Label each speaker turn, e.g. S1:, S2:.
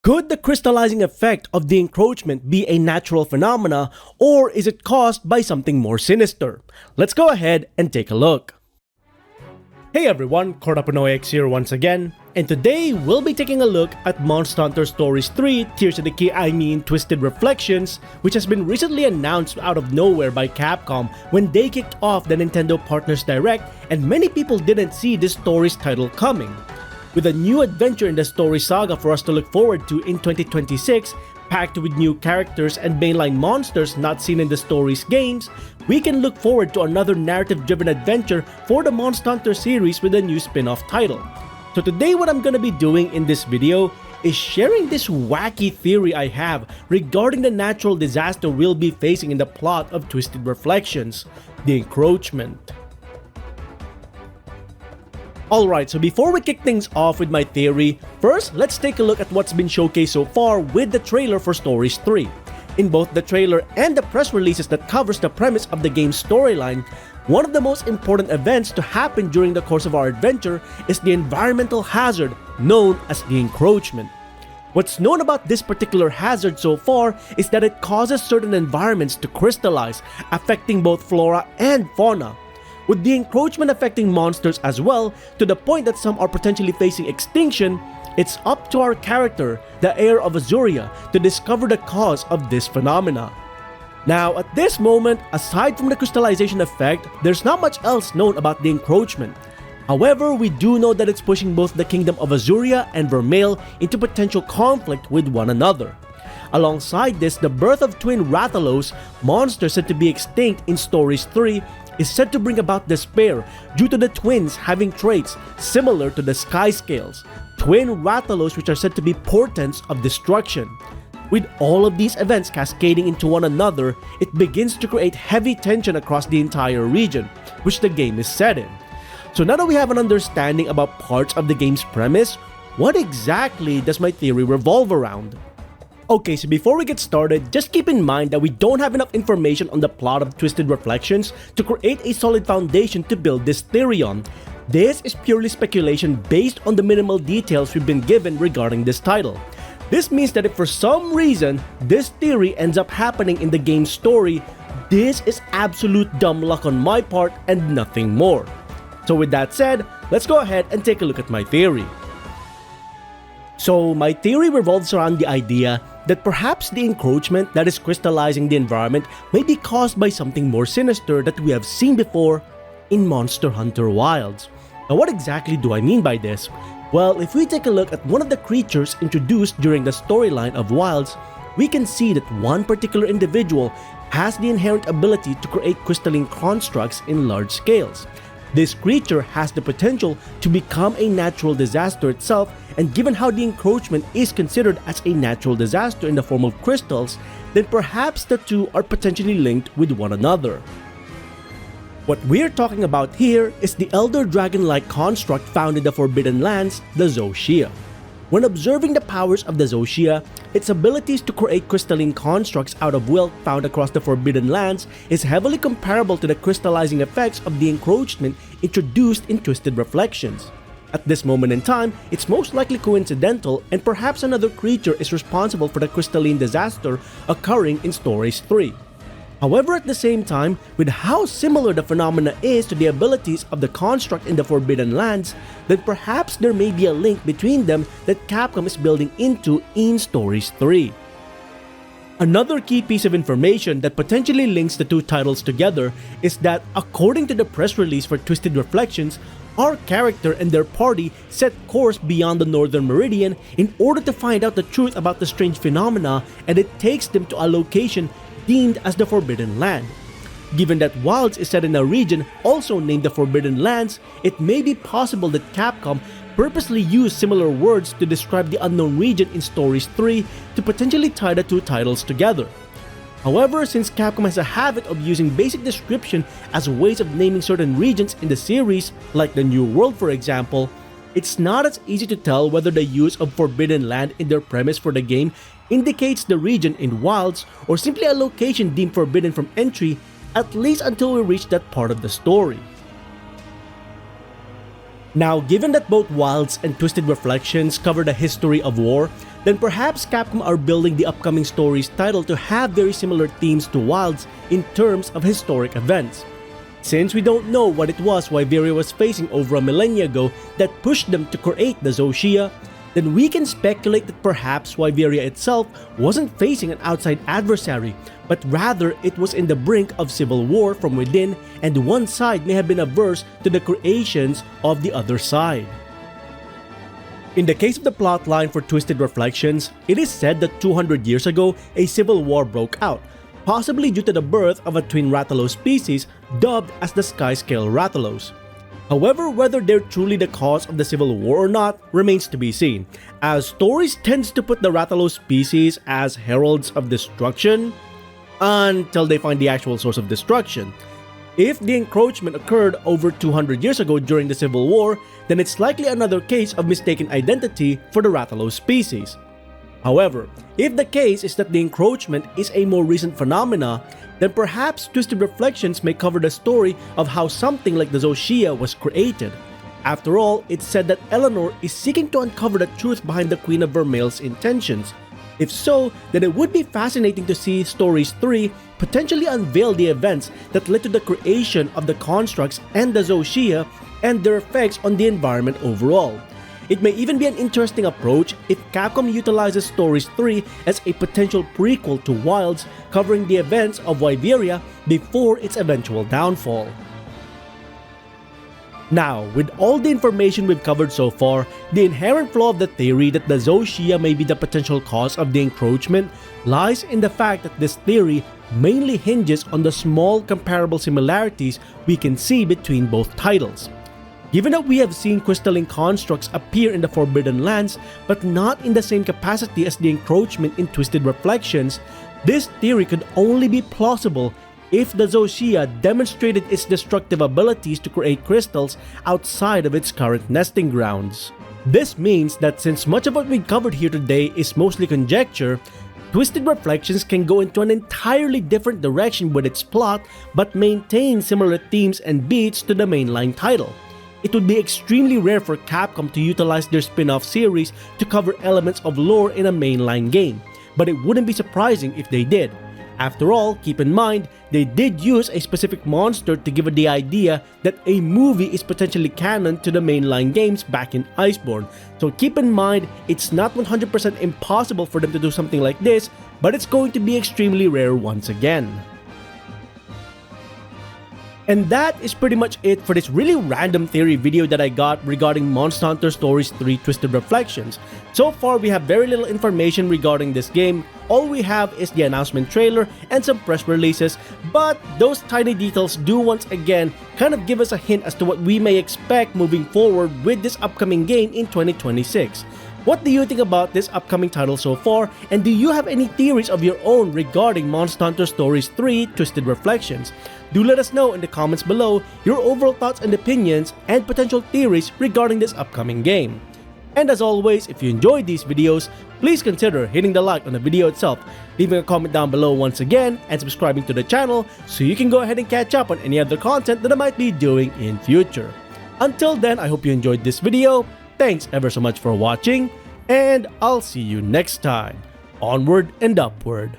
S1: Could the crystallizing effect of the encroachment be a natural phenomena, or is it caused by something more sinister? Let's go ahead and take a look. Hey everyone, X here once again, and today we'll be taking a look at Monster Hunter Stories 3 Tears of the Key Twisted Reflections, which has been recently announced out of nowhere by Capcom when they kicked off the Nintendo Partners Direct, and many people didn't see this story's title coming. With a new adventure in the story saga for us to look forward to in 2026, packed with new characters and mainline monsters not seen in the story's games, we can look forward to another narrative-driven adventure for the Monster Hunter series with a new spin-off title. So today what I'm gonna be doing in this video is sharing this wacky theory I have regarding the natural disaster we'll be facing in the plot of Twisted Reflections, the Encroachment. Alright, so before we kick things off with my theory, first let's take a look at what's been showcased so far with the trailer for Stories 3. In both the trailer and the press releases that covers the premise of the game's storyline, one of the most important events to happen during the course of our adventure is the environmental hazard known as the Encroachment. What's known about this particular hazard so far is that it causes certain environments to crystallize, affecting both flora and fauna, with the encroachment affecting monsters as well, to the point that some are potentially facing extinction. It's up to our character, the heir of Azuria, to discover the cause of this phenomena. Now, at this moment, aside from the crystallization effect, there's not much else known about the encroachment. However, we do know that it's pushing both the kingdom of Azuria and Vermeil into potential conflict with one another. Alongside this, the birth of twin Rathalos, monsters said to be extinct in Stories 3, is said to bring about despair due to the twins having traits similar to the Sky Scales, twin Rathalos which are said to be portents of destruction. With all of these events cascading into one another, it begins to create heavy tension across the entire region, which the game is set in. So now that we have an understanding about parts of the game's premise, what exactly does my theory revolve around? Okay, so before we get started, just keep in mind that we don't have enough information on the plot of Twisted Reflections to create a solid foundation to build this theory on. This is purely speculation based on the minimal details we've been given regarding this title. This means that if for some reason this theory ends up happening in the game's story, this is absolute dumb luck on my part and nothing more. So with that said, let's go ahead and take a look at my theory. So my theory revolves around the idea that perhaps the encroachment that is crystallizing the environment may be caused by something more sinister that we have seen before in Monster Hunter Wilds. Now what exactly do I mean by this? Well, if we take a look at one of the creatures introduced during the storyline of Wilds, we can see that one particular individual has the inherent ability to create crystalline constructs in large scales. This creature has the potential to become a natural disaster itself, and given how the encroachment is considered as a natural disaster in the form of crystals, then perhaps the two are potentially linked with one another. What we're talking about here is the elder dragon-like construct found in the Forbidden Lands, the Shia. When observing the powers of the Shia, its abilities to create crystalline constructs out of wilt found across the Forbidden Lands is heavily comparable to the crystallizing effects of the encroachment introduced in Twisted Reflections. At this moment in time, it's most likely coincidental, and perhaps another creature is responsible for the crystalline disaster occurring in Stories 3. However, at the same time, with how similar the phenomena is to the abilities of the construct in the Forbidden Lands, then perhaps there may be a link between them that Capcom is building into in Stories 3. Another key piece of information that potentially links the two titles together is that, according to the press release for Twisted Reflections, our character and their party set course beyond the Northern Meridian in order to find out the truth about the strange phenomena, and it takes them to a location deemed as the Forbidden Land. Given that Wilds is set in a region also named the Forbidden Lands, it may be possible that Capcom purposely used similar words to describe the unknown region in Stories 3 to potentially tie the two titles together. However, since Capcom has a habit of using basic description as ways of naming certain regions in the series, like the New World for example, it's not as easy to tell whether the use of Forbidden Land in their premise for the game indicates the region in Wilds or simply a location deemed forbidden from entry, at least until we reach that part of the story. Now, given that both Wilds and Twisted Reflections cover the history of war, then perhaps Capcom are building the upcoming story's title to have very similar themes to Wilds in terms of historic events. Since we don't know what it was Wyveria was facing over a millennia ago that pushed them to create the Shia, then we can speculate that perhaps Wyveria itself wasn't facing an outside adversary, but rather it was in the brink of civil war from within, and one side may have been averse to the creations of the other side. In the case of the plotline for Twisted Reflections, it is said that 200 years ago, a civil war broke out, possibly due to the birth of a twin Rathalos species dubbed as the Skyscale Rathalos. However, whether they're truly the cause of the civil war or not remains to be seen, as stories tends to put the Rathalos species as heralds of destruction until they find the actual source of destruction. If the encroachment occurred over 200 years ago during the Civil War, then it's likely another case of mistaken identity for the Rathalos species. However, if the case is that the encroachment is a more recent phenomena, then perhaps Twisted Reflections may cover the story of how something like the Shia was created. After all, it's said that Eleanor is seeking to uncover the truth behind the Queen of Vermeil's intentions. If so, then it would be fascinating to see Stories 3 potentially unveil the events that led to the creation of the constructs and the Shia and their effects on the environment overall. It may even be an interesting approach if Capcom utilizes Stories 3 as a potential prequel to Wilds, covering the events of Wyveria before its eventual downfall. Now, with all the information we've covered so far, the inherent flaw of the theory that the Shia may be the potential cause of the encroachment lies in the fact that this theory mainly hinges on the small comparable similarities we can see between both titles. Given that we have seen crystalline constructs appear in the Forbidden Lands but not in the same capacity as the encroachment in Twisted Reflections, this theory could only be plausible if the Shia demonstrated its destructive abilities to create crystals outside of its current nesting grounds. This means that since much of what we covered here today is mostly conjecture, Twisted Reflections can go into an entirely different direction with its plot but maintain similar themes and beats to the mainline title. It would be extremely rare for Capcom to utilize their spin-off series to cover elements of lore in a mainline game, but it wouldn't be surprising if they did. After all, keep in mind, they did use a specific monster to give it the idea that a movie is potentially canon to the mainline games back in Iceborne. So keep in mind, it's not 100% impossible for them to do something like this, but it's going to be extremely rare once again. And that is pretty much it for this really random theory video that I got regarding Monster Hunter Stories 3 Twisted Reflections. So far, we have very little information regarding this game. All we have is the announcement trailer and some press releases, but those tiny details do once again kind of give us a hint as to what we may expect moving forward with this upcoming game in 2026. What do you think about this upcoming title so far, and do you have any theories of your own regarding Monster Hunter Stories 3 Twisted Reflections? Do let us know in the comments below your overall thoughts and opinions and potential theories regarding this upcoming game. And as always, if you enjoyed these videos, please consider hitting the like on the video itself, leaving a comment down below once again, and subscribing to the channel so you can go ahead and catch up on any other content that I might be doing in future. Until then, I hope you enjoyed this video. Thanks ever so much for watching, and I'll see you next time. Onward and upward.